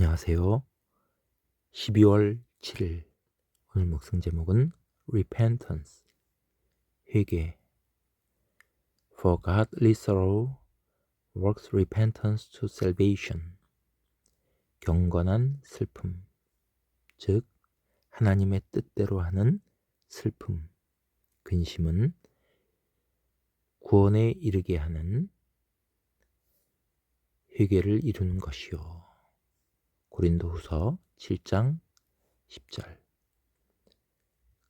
안녕하세요. 12월 7일 오늘 묵상 제목은 Repentance, 회개. For godly sorrow works repentance to salvation. 경건한 슬픔, 즉 하나님의 뜻대로 하는 슬픔, 근심은 구원에 이르게 하는 회개를 이루는 것이요. 고린도후서 7장 10절.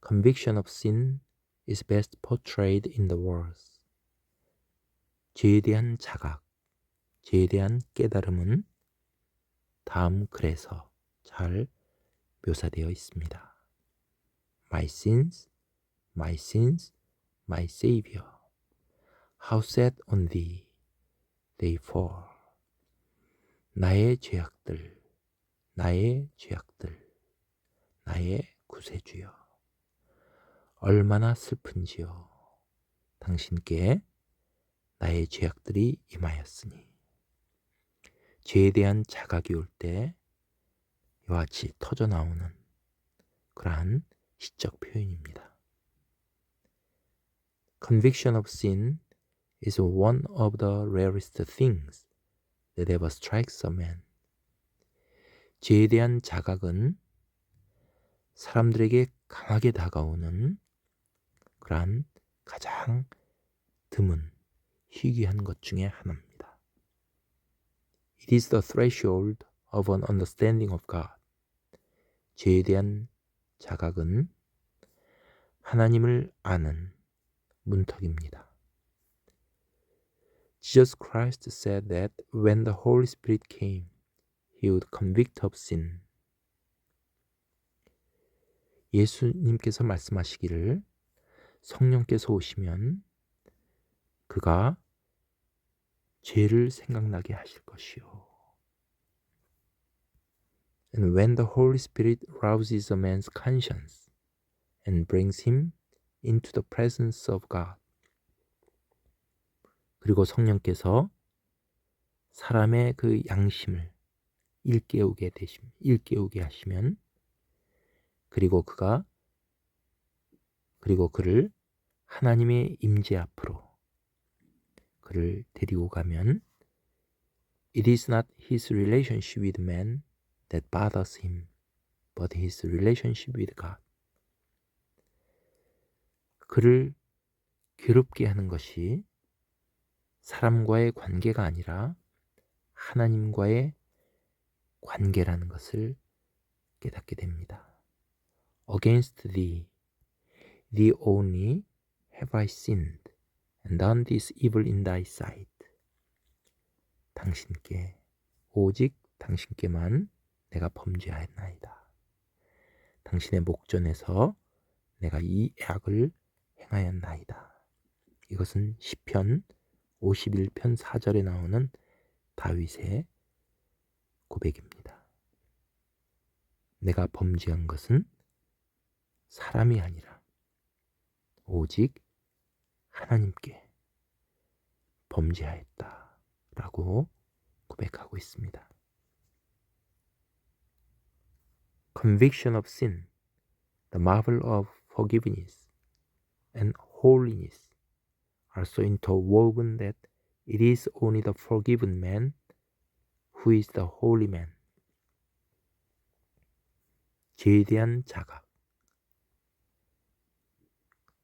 Conviction of sin is best portrayed in the words. 죄에 대한 자각, 죄에 대한 깨달음은 다음 글에서 잘 묘사되어 있습니다. My sins, my sins, my Savior. How sad on thee they fall. 나의 죄악들, 나의 죄악들, 나의 구세주여. 얼마나 슬픈지요. 당신께 나의 죄악들이 임하였으니. 죄에 대한 자각이 올 때 이와 같이 터져나오는 그러한 시적 표현입니다. Conviction of sin is one of the rarest things that ever strikes a man. 죄에 대한 자각은 사람들에게 강하게 다가오는 그러한 가장 드문, 희귀한 것 중에 하나입니다. It is the threshold of an understanding of God. 죄에 대한 자각은 하나님을 아는 문턱입니다. Jesus Christ said that when the Holy Spirit came, He would convict of sin. 예수님께서 말씀하시기를 성령께서 오시면 그가 죄를 생각나게 하실 것이요. And when the Holy Spirit rouses a man's conscience and brings him into the presence of God. 그리고 성령께서 사람의 그 양심을 일깨우게 하시면 그리고 그를 하나님의 임재 앞으로 그를 데리고 가면 It is not his relationship with man that bothers him, but his relationship with God. 그를 괴롭게 하는 것이 사람과의 관계가 아니라 하나님과의 관계라는 것을 깨닫게 됩니다. Against thee only have I sinned and done this evil in thy sight. 당신께, 오직 당신께만 내가 범죄하였나이다. 당신의 목전에서 내가 이 악을 행하였나이다. 이것은 시편 51편 4절에 나오는 다윗의 고백입니다. 내가 범죄한 것은 사람이 아니라 오직 하나님께 범죄하였다 라고 고백하고 있습니다. Conviction of sin, the marvel of forgiveness and holiness are so interwoven that it is only the forgiven man who is the holy man. 죄에 대한 자각,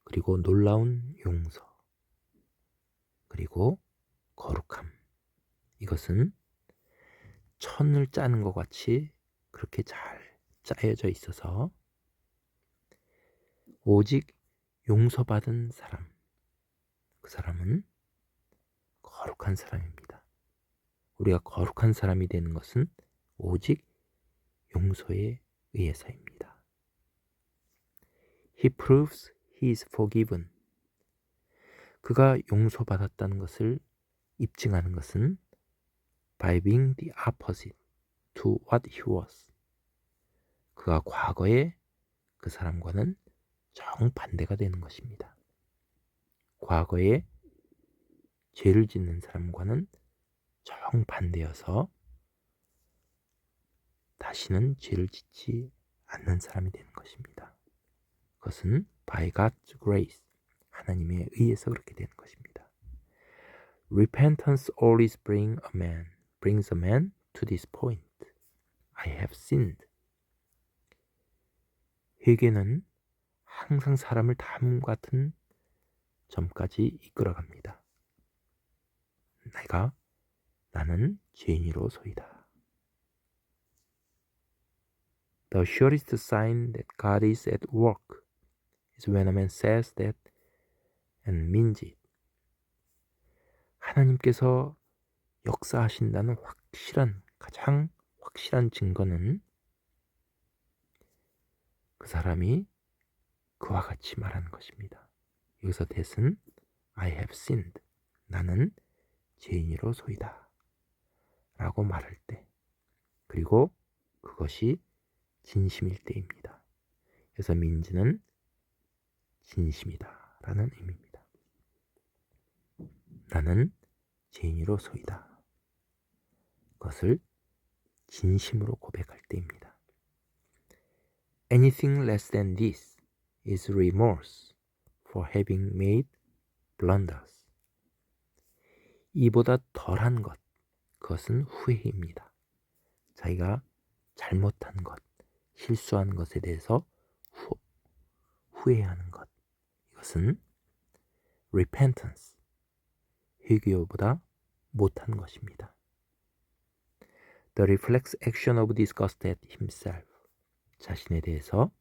그리고 놀라운 용서, 그리고 거룩함. 이것은 천을 짜는 것 같이 그렇게 잘 짜여져 있어서 오직 용서받은 사람, 그 사람은 거룩한 사람입니다. 우리가 거룩한 사람이 되는 것은 오직 용서에 의해서입니다. He proves he is forgiven. 그가 용서받았다는 것을 입증하는 것은 by being the opposite to what he was. 그가 과거에 그 사람과는 정반대가 되는 것입니다. 과거에 죄를 짓는 사람과는 정반대여서 다시는 죄를 짓지 않는 사람이 되는 것입니다. 그것은 by God's grace, 하나님에 의해서 그렇게 되는 것입니다. Repentance always brings a man to this point. I have sinned. 회개는 항상 사람을 다음과 같은 점까지 이끌어갑니다. 나는 죄인이로소이다. The surest sign that God is at work is when a man says that and means it. 하나님께서 역사하신다는 가장 확실한 증거는 그 사람이 그와 같이 말하는 것입니다. 여기서 that은 I have sinned. 나는 죄인이로소이다. 라고 말할 때, 그리고 그것이 진심일 때입니다. 그래서 means는 진심이다 라는 의미입니다. 나는 죄인이로소이다. 그것을 진심으로 고백할 때입니다. Anything less than this is remorse for having made blunders. 이보다 덜한 것, 그것은 후회입니다. 자기가 잘못한 것, 실수한 것에 대해서 후회하는 것, 이것은 repentance, 회개보다 못한 것입니다. The reflex action of disgust at himself, 자신에 대해서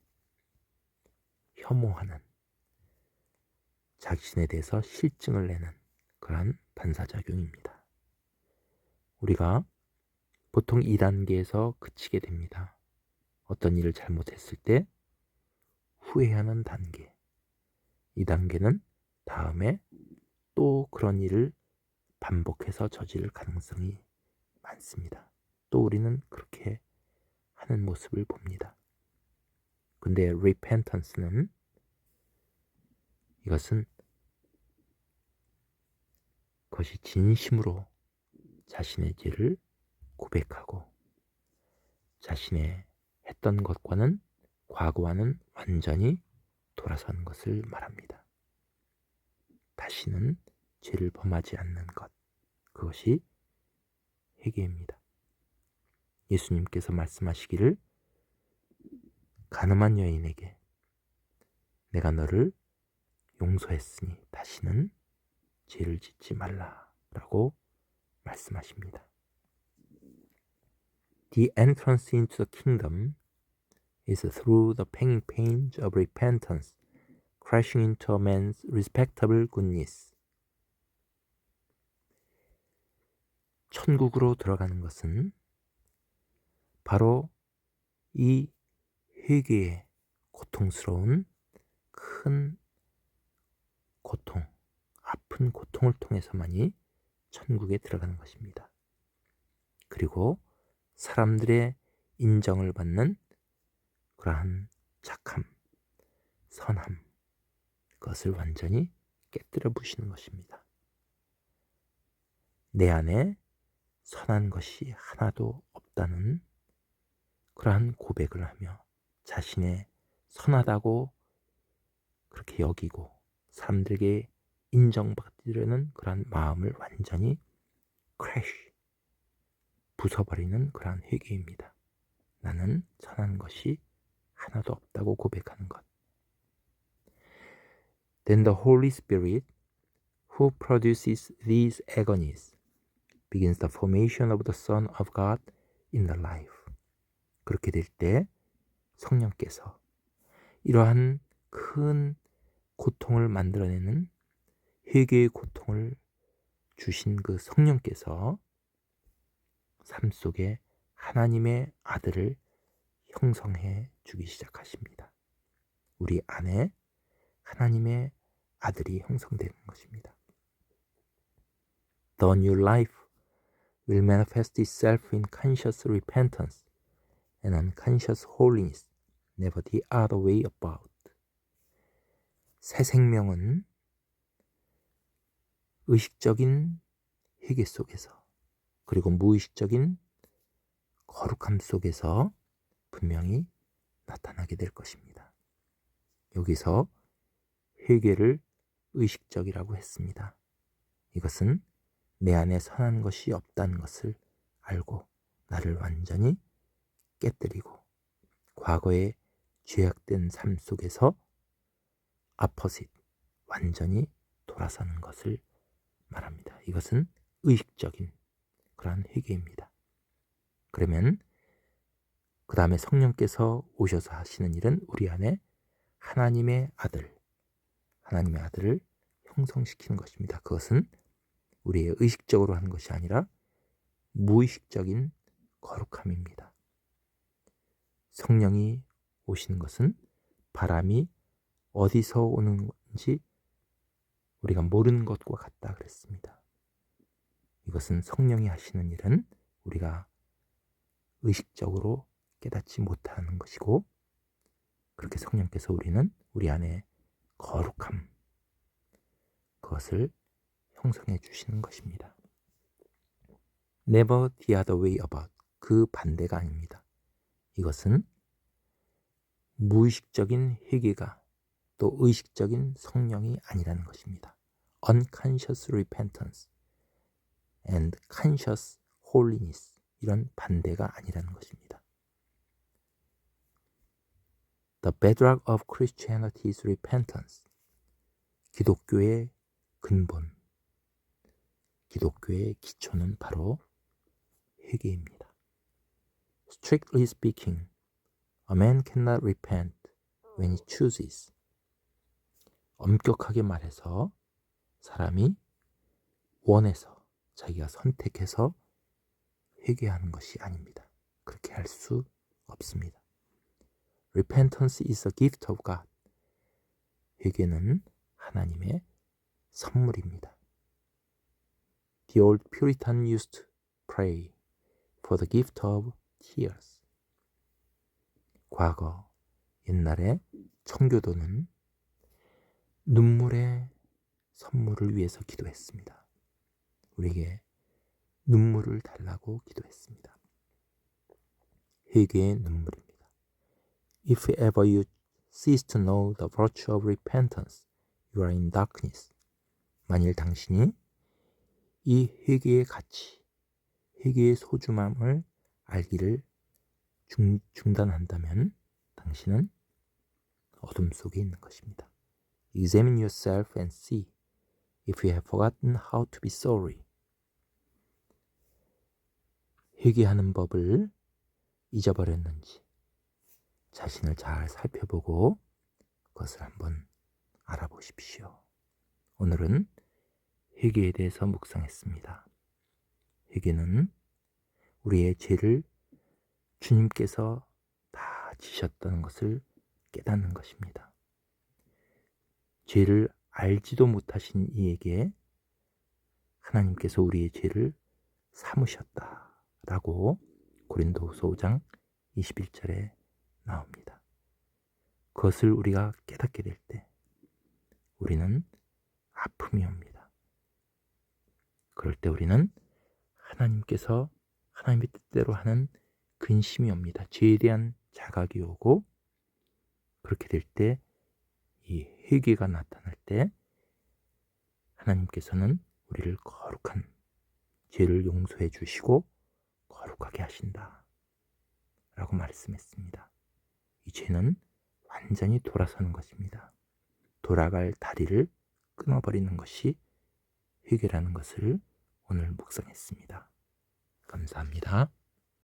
혐오하는, 자신에 대해서 실증을 내는 그러한 반사작용입니다. 우리가 보통 2단계에서 그치게 됩니다. 어떤 일을 잘못했을 때 후회하는 단계. 2단계는 다음에 또 그런 일을 반복해서 저지를 가능성이 많습니다. 또 우리는 그렇게 하는 모습을 봅니다. 근데 repentance는 그것이 진심으로 자신의 죄를 고백하고 자신의 했던 것과는 과거와는 완전히 돌아서는 것을 말합니다. 다시는 죄를 범하지 않는 것, 그것이 회개입니다. 예수님께서 말씀하시기를 가늠한 여인에게 내가 너를 용서했으니 다시는 죄를 짓지 말라라고 말씀하십니다. The entrance into the kingdom is through the panging pains of repentance, crashing into a man's respectable goodness. 천국으로 들어가는 것은 바로 이 회개의 고통스러운 큰 고통, 아픈 고통을 통해서만이 천국에 들어가는 것입니다. 그리고 사람들의 인정을 받는 그러한 착함, 선함, 그것을 완전히 깨뜨려 부시는 것입니다. 내 안에 선한 것이 하나도 없다는 그러한 고백을 하며 자신의 선하다고 그렇게 여기고 사람들에게 인정받으려는 그러한 마음을 완전히 크래쉬, 부숴버리는 그러한 회개입니다. 나는 선한 것이 하나도 없다고 고백하는 것. Then the Holy Spirit, who produces these agonies, begins the formation of the Son of God in the life. 그렇게 될 때 성령께서 이러한 큰 고통을 만들어내는 회개의 고통을 주신 그 성령께서 삶 속에 하나님의 아들을 형성해 주기 시작하십니다. 우리 안에 하나님의 아들이 형성되는 것입니다. The new life will manifest itself in conscious repentance and unconscious holiness, never the other way about. 새 생명은 의식적인 회개 속에서 그리고 무의식적인 거룩함 속에서 분명히 나타나게 될 것입니다. 여기서 회개를 의식적이라고 했습니다. 이것은 내 안에 선한 것이 없다는 것을 알고 나를 완전히 깨뜨리고 과거의 죄악된 삶 속에서 아포짓, 완전히 돌아서는 것을 말합니다. 이것은 의식적인 그러한 회개입니다. 그러면 그 다음에 성령께서 오셔서 하시는 일은 우리 안에 하나님의 아들을 형성시키는 것입니다. 그것은 우리의 의식적으로 하는 것이 아니라 무의식적인 거룩함입니다. 성령이 오시는 것은 바람이 어디서 오는지 우리가 모르는 것과 같다 그랬습니다. 이것은 성령이 하시는 일은 우리가 의식적으로 깨닫지 못하는 것이고, 그렇게 성령께서 우리 안에 거룩함, 그것을 형성해 주시는 것입니다. Never the other way about, 그 반대가 아닙니다. 이것은 무의식적인 회개가 또 의식적인 성령이 아니라는 것입니다. Unconscious repentance and conscious holiness, 이런 반대가 아니라는 것입니다. The bedrock of Christianity is repentance. 기독교의 근본, 기독교의 기초는 바로 회개입니다. Strictly speaking, a man cannot repent when he chooses. 엄격하게 말해서 사람이 원해서, 자기가 선택해서 회개하는 것이 아닙니다. 그렇게 할 수 없습니다. Repentance is a gift of God. 회개는 하나님의 선물입니다. The old Puritan used to pray for the gift of tears. 과거, 옛날에 청교도는 눈물의 선물을 위해서 기도했습니다. 우리에게 눈물을 달라고 기도했습니다. 회개의 눈물입니다. If ever you cease to know the virtue of repentance, you are in darkness. 만일 당신이 이 회개의 가치, 회개의 소중함을 알기를 중단한다면 당신은 어둠 속에 있는 것입니다. Examine yourself and see if you have forgotten how to be sorry. 회개하는 법을 잊어버렸는지 자신을 잘 살펴보고 그것을 한번 알아보십시오. 오늘은 회개에 대해서 묵상했습니다. 회개는 우리의 죄를 주님께서 다 지셨다는 것을 깨닫는 것입니다. 죄를 알지도 못하신 이에게 하나님께서 우리의 죄를 삼으셨다라고 고린도후서 5장 21절에 나옵니다. 그것을 우리가 깨닫게 될 때 우리는 아픔이 옵니다. 그럴 때 우리는 하나님께서 하나님의 뜻대로 하는 근심이 옵니다. 죄에 대한 자각이 오고, 그렇게 될 때 이 회개가 나타날 때 하나님께서는 우리를 거룩한 죄를 용서해 주시고 거룩하게 하신다 라고 말씀했습니다. 이 죄는 완전히 돌아서는 것입니다. 돌아갈 다리를 끊어버리는 것이 회개라는 것을 오늘 묵상했습니다. 감사합니다.